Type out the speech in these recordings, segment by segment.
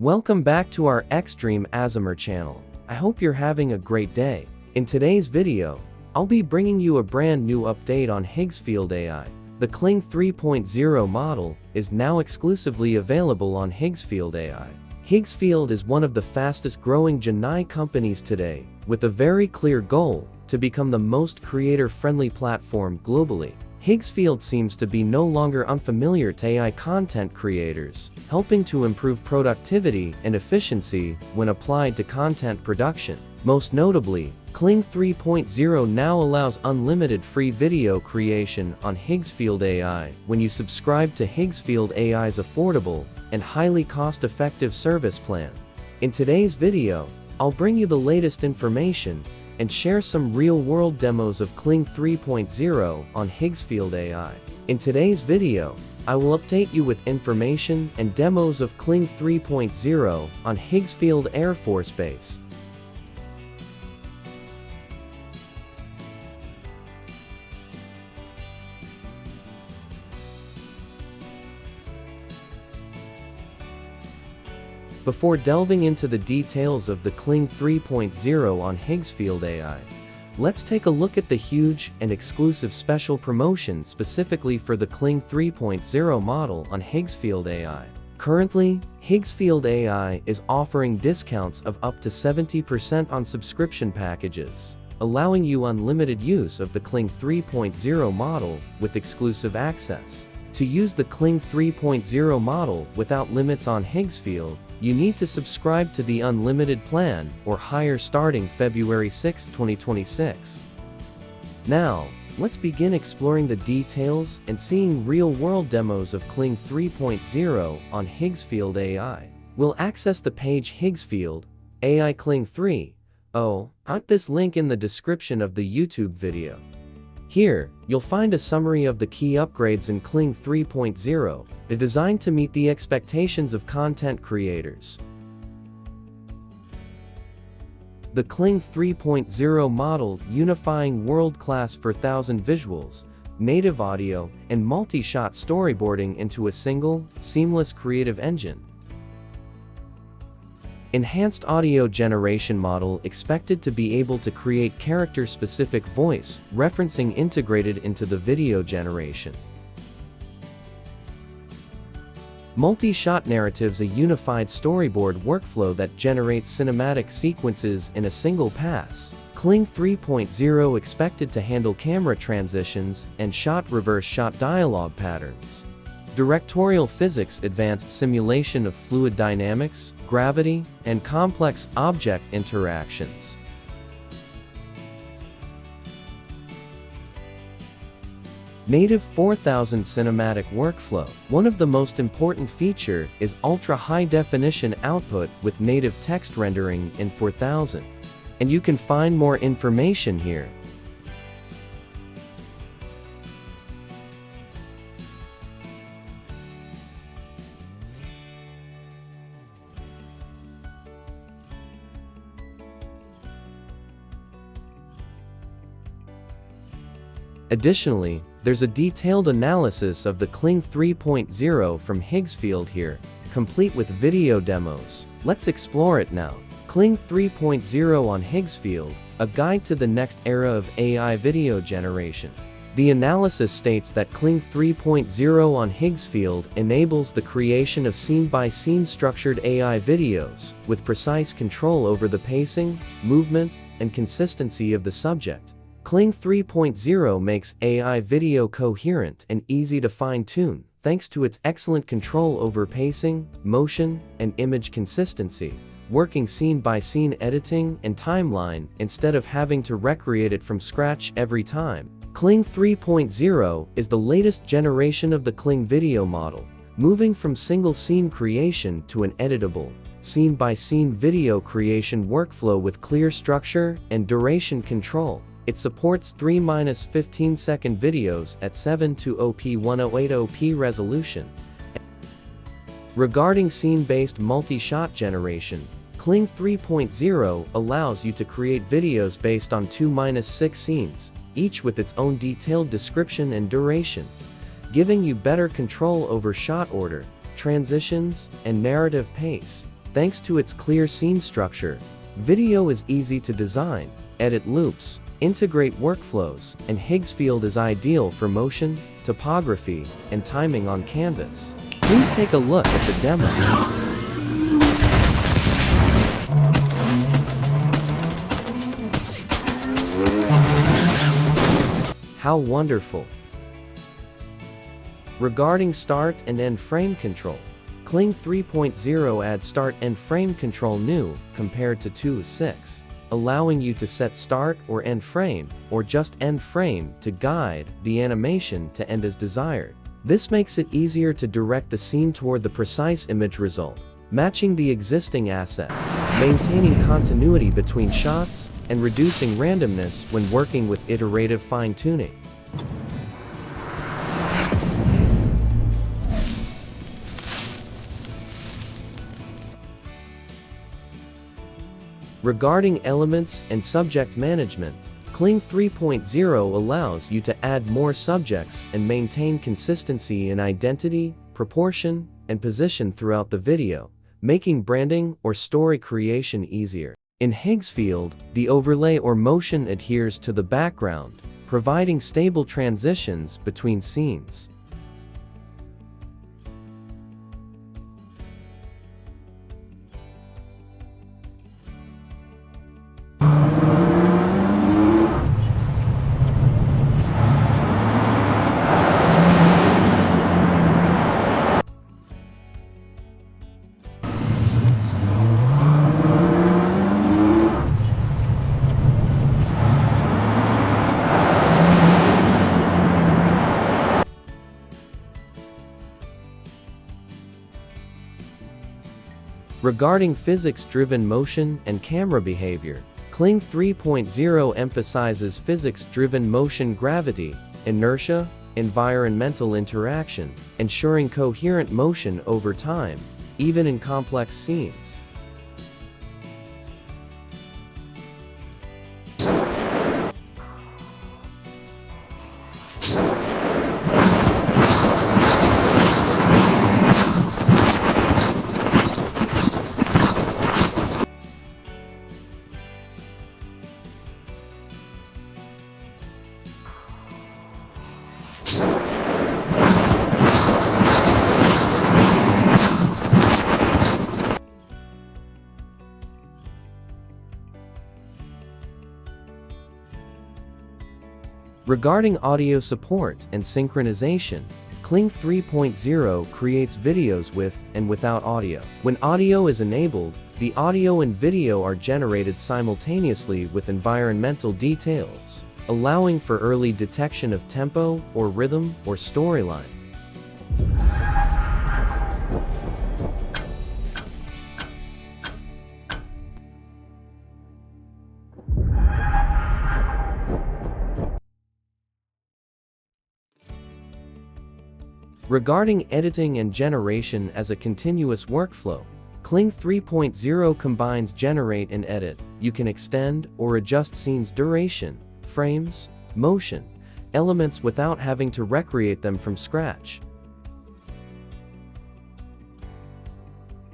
Welcome back to our XDreamASMR channel. I hope you're having a great day. In today's video, I'll be bringing you a brand new update on Higgsfield.ai. The Kling 3.0 model is now exclusively available on Higgsfield.ai. Higgsfield is one of the fastest growing Gen companies today, with a very clear goal to become the most creator-friendly platform globally. Higgsfield seems to be no longer unfamiliar to AI content creators, helping to improve productivity and efficiency when applied to content production. Most notably, Kling 3.0 now allows unlimited free video creation on Higgsfield.ai when you subscribe to Higgsfield.ai's affordable and highly cost-effective service plan. In today's video, I'll bring you the latest information and share some real-world demos of Kling 3.0 on Higgsfield.ai. In today's video, I will update you with information and demos of Kling 3.0 on Higgsfield Air Force Base. Before delving into the details of the Kling 3.0 on Higgsfield.ai, let's take a look at the huge and exclusive special promotion specifically for the Kling 3.0 model on Higgsfield.ai. Currently, Higgsfield.ai is offering discounts of up to 70% on subscription packages, allowing you unlimited use of the Kling 3.0 model with exclusive access. To use the Kling 3.0 model without limits on Higgsfield, you need to subscribe to the unlimited plan or higher starting February 6, 2026. Now, let's begin exploring the details and seeing real-world demos of Kling 3.0 on Higgsfield.ai. We'll access the page Higgsfield.ai Kling 3.0 at this link in the description of the YouTube video. Here, you'll find a summary of the key upgrades in Kling 3.0, designed to meet the expectations of content creators. The Kling 3.0 model unifying world-class 4,000 visuals, native audio, and multi-shot storyboarding into a single, seamless creative engine. Enhanced audio generation model expected to be able to create character-specific voice referencing integrated into the video generation. Multi-shot narratives, a unified storyboard workflow that generates cinematic sequences in a single pass. Kling 3.0 expected to handle camera transitions and reverse shot dialogue patterns. Directorial physics, advanced simulation of fluid dynamics, gravity, and complex object interactions. Native 4000 cinematic workflow. One of the most important feature is ultra-high definition output with native text rendering in 4000. And you can find more information here. Additionally, there's a detailed analysis of the Kling 3.0 from Higgsfield here, complete with video demos. Let's explore it now. Kling 3.0 on Higgsfield, a guide to the next era of AI video generation. The analysis states that Kling 3.0 on Higgsfield enables the creation of scene-by-scene structured AI videos, with precise control over the pacing, movement, and consistency of the subject. Kling 3.0 makes AI video coherent and easy to fine-tune, thanks to its excellent control over pacing, motion, and image consistency. working scene-by-scene editing and timeline instead of having to recreate it from scratch every time. Kling 3.0 is the latest generation of the Kling video model, moving from single scene creation to an editable, scene-by-scene video creation workflow with clear structure and duration control. It supports 3-15-second videos at 720p 1080p resolution. Regarding scene-based multi-shot generation, Kling 3.0 allows you to create videos based on 2-6 scenes, each with its own detailed description and duration, giving you better control over shot order, transitions, and narrative pace. Thanks to its clear scene structure, video is easy to design, edit loops, integrate workflows, and Higgsfield is ideal for motion, topography, and timing on canvas. Please take a look at the demo. How wonderful! Regarding start and end frame control, Kling 3.0 adds start and frame control new compared to 2.6, allowing you to set start or end frame, or just end frame to guide the animation to end as desired. This makes it easier to direct the scene toward the precise image result, matching the existing asset, maintaining continuity between shots, and reducing randomness when working with iterative fine-tuning. Regarding elements and subject management, Kling 3.0 allows you to add more subjects and maintain consistency in identity, proportion, and position throughout the video, making branding or story creation easier. In Higgsfield, the overlay or motion adheres to the background, providing stable transitions between scenes. Regarding physics-driven motion and camera behavior, Kling 3.0 emphasizes physics-driven motion gravity, inertia, environmental interaction, ensuring coherent motion over time, even in complex scenes. Regarding audio support and synchronization, Kling 3.0 creates videos with and without audio. When audio is enabled, the audio and video are generated simultaneously with environmental details, allowing for early detection of tempo or rhythm or storyline. Regarding editing and generation as a continuous workflow, Kling 3.0 combines generate and edit. You can extend or adjust scenes' duration, frames, motion, elements without having to recreate them from scratch.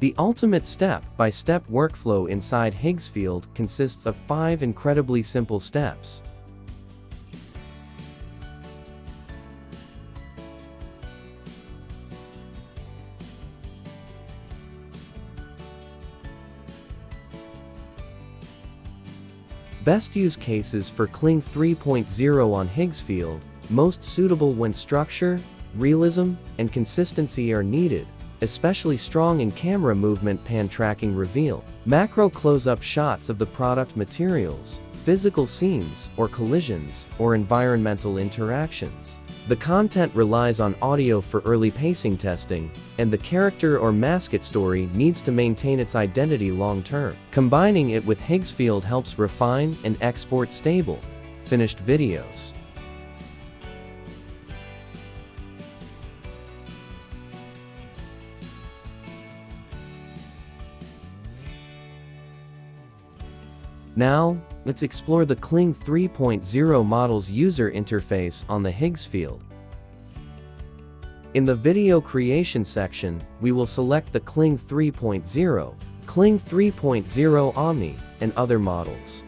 The ultimate step-by-step workflow inside Higgsfield consists of 5 incredibly simple steps. Best use cases for Kling 3.0 on Higgsfield, most suitable when structure, realism, and consistency are needed. especially strong in camera movement pan tracking reveal, macro close-up shots of the product materials, physical scenes or collisions, or environmental interactions. The content relies on audio for early pacing testing, and the character or mascot story needs to maintain its identity long-term. Combining it with Higgsfield helps refine and export stable, finished videos. Now, let's explore the Kling 3.0 model's user interface on the Higgsfield. In the video creation section, we will select the Kling 3.0, Kling 3.0 Omni, and other models.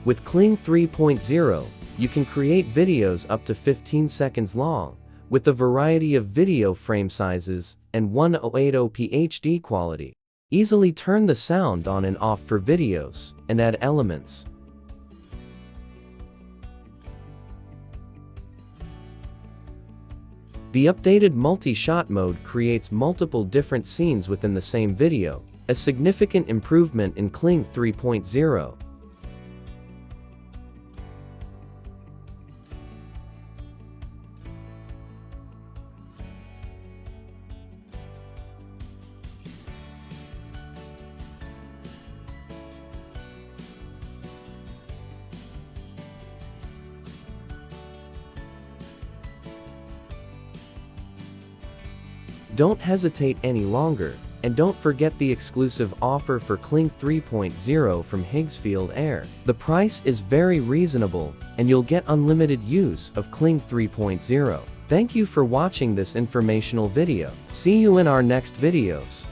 With Kling 3.0, you can create videos up to 15 seconds long, with a variety of video frame sizes and 1080p HD quality. Easily turn the sound on and off for videos, and add elements. The updated multi-shot mode creates multiple different scenes within the same video, a significant improvement in Kling 3.0. Don't hesitate any longer, and don't forget the exclusive offer for Kling 3.0 from Higgsfield.ai. The price is very reasonable, and you'll get unlimited use of Kling 3.0. Thank you for watching this informational video. See you in our next videos.